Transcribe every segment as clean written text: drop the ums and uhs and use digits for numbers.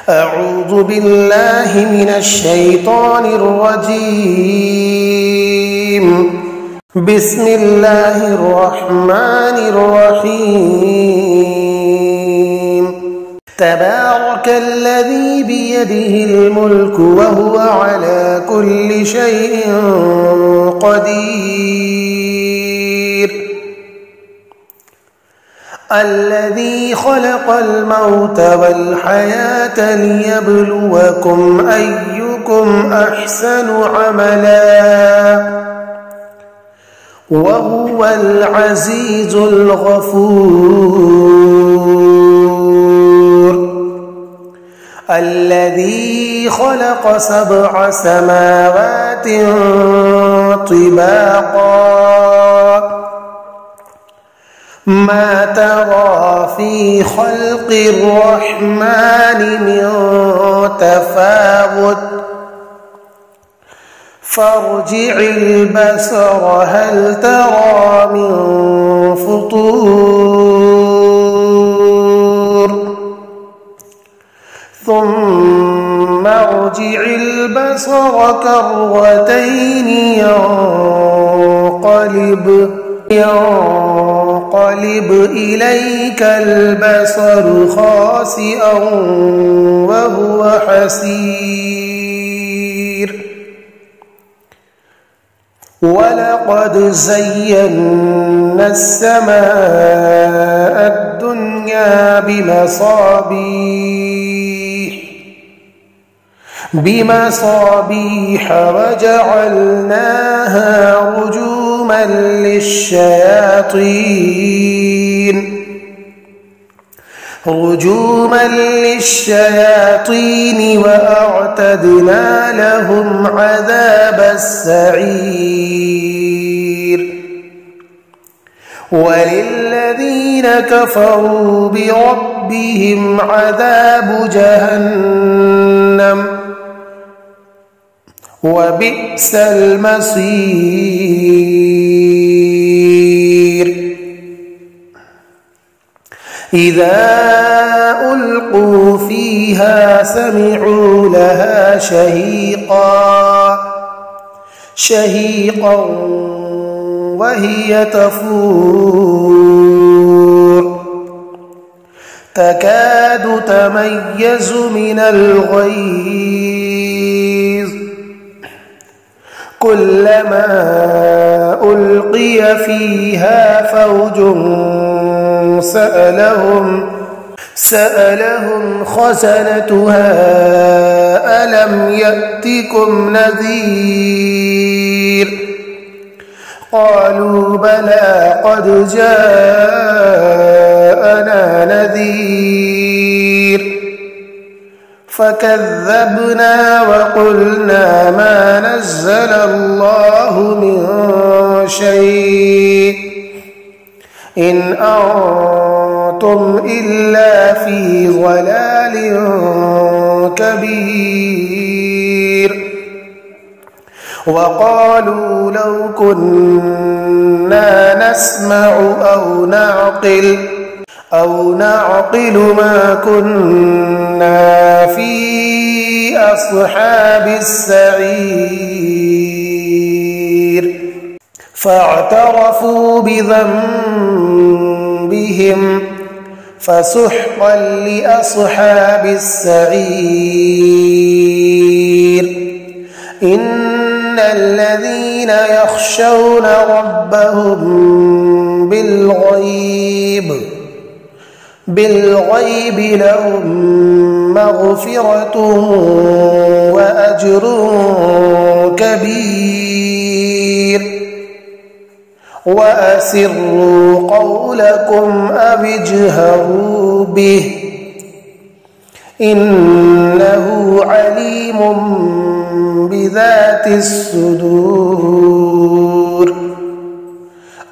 أعوذ بالله من الشيطان الرجيم. بسم الله الرحمن الرحيم. تبارك الذي بيده الملك وهو على كل شيء قدير. الذي خلق الموت والحياة ليبلوكم أيكم أحسن عملا وهو العزيز الغفور. الذي خلق 7 سماوات طباقا ما ترى في خلق الرحمن من تفاوت فارجع البصر هل ترى من فطور ثم ارجع البصر كرتين ينقلب إليك البصر خاسئا وهو حسير. ولقد زينا السماء الدنيا بمصابيح وجعلناها رجوما للشياطين وأعتدنا لهم عذاب السعير. وللذين كفروا بربهم عذاب جهنم وبئس المصير. إذا ألقوا فيها سمعوا لها شهيقا وهي تفور تكاد تميز من الغيظ كلما ألقي فيها فوج سألهم خزنتها ألم يأتكم نذير قالوا بلى قد جاءنا نذير فكذبنا وقلنا ما نزل الله من شيء إن أنتم إلا في ضلال كبير. وقالوا لو كنا نسمع أو نعقل ما كنا في أصحاب السعير. فاعترفوا بذنبهم فسحقا لأصحاب السعير. إن الذين يخشون ربهم بالغيب لهم مغفرة وأجر كبير. وأسروا قولكم أو اجهروا به إنه عليم بذات الصدور.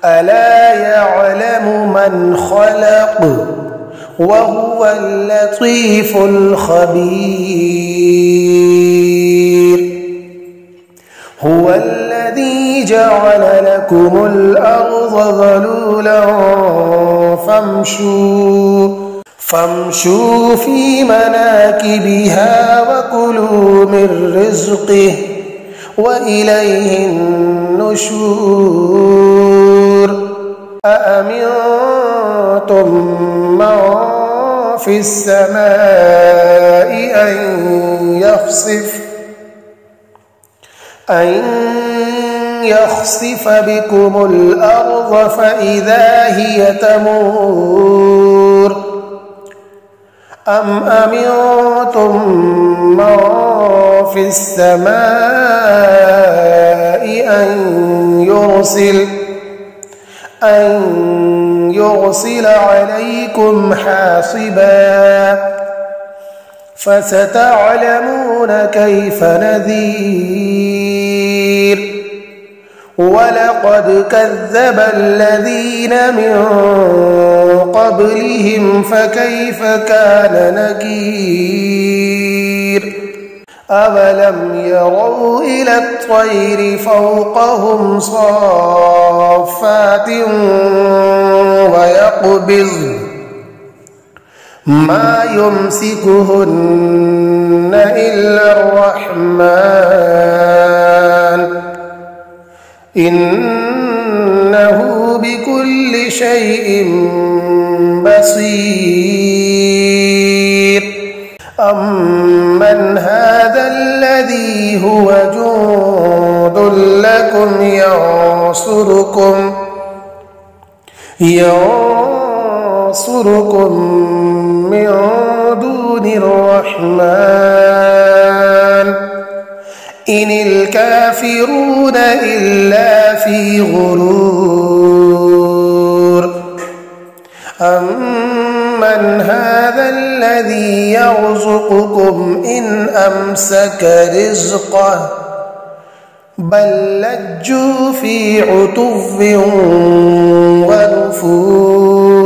ألا يعلم من خلق وهو اللطيف الخبير. هو الذي جعل لكم الأرض ذلولا فامشوا في مناكبها وكلوا من رزقه وإليه النشور أأمنتم من في السماء أن يخسف بكم الأرض فإذا هي تمور أم أمنتم من في السماء أن يرسل عليكم حاصبا فستعلمون كيف نذير ولقد كذب الذين من قبلهم فكيف كان نكير أولم يروا إلى الطير فوقهم صافات ويقبضن ما يمسكهن إلا الرحمن إنه بكل شيء بصير أمن هذا الذي هو جند لكم ينصركم من دون الرحمن إن الكافرون إلا في غرور أمن هذا الذي يرزقكم إن أمسك رزقه بل لجوا في عتو ونفور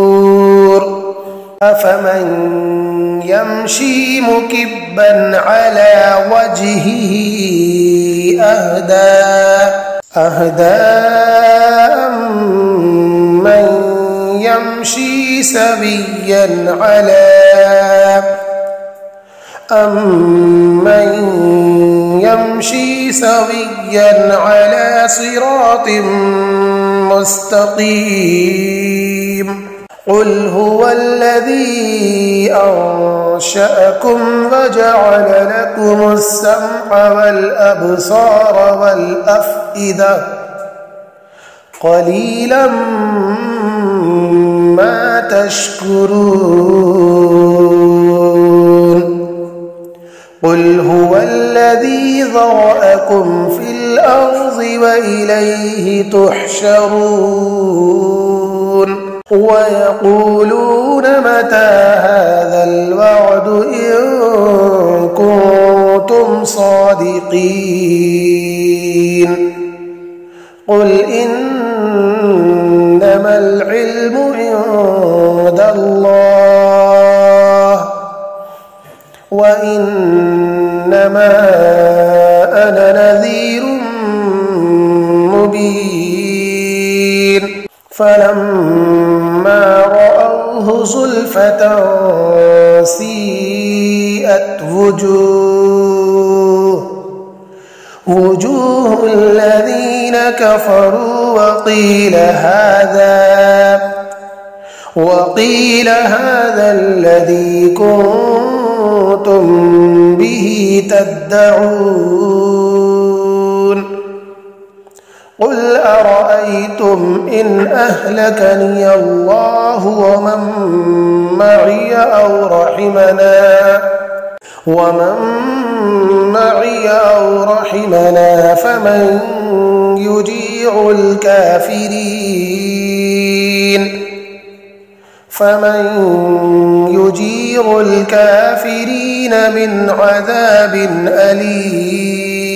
أفمن يمشي مكبا على وجهه أهدى أمن يمشي سويا على صراط مستقيم قل هو الذي أنشأكم وجعل لكم السمع والأبصار والأفئدة قليلا ما تشكرون قل هو الذي ذرأكم في الأرض وإليه تحشرون ويقولون متى هذا الوعد إن كنتم صادقين قل إنما العلم عند الله وإنما أنا نذير مبين فلما رأوه زلفة سيئت وجوه الذين كفروا وقيل هذا الذي كنتم به تدعون قل أرأيتم إن أهلكني الله ومن معي أو رحمنا فمن يجير الكافرين من عذاب أليم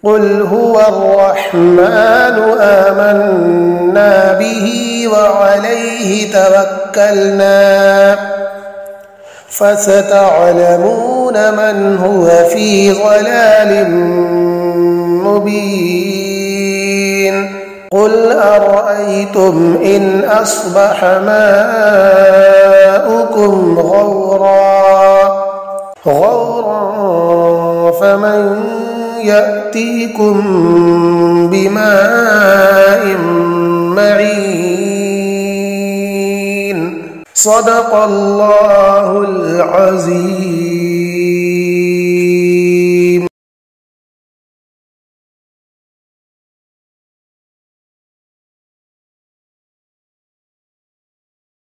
قل هو الرحمن آمنا به وعليه توكلنا فستعلمون من هو في ضلال مبين قل أرأيتم إن أصبح ماؤكم غورا فمن يأتيكم بماء معين. صدق الله العظيم.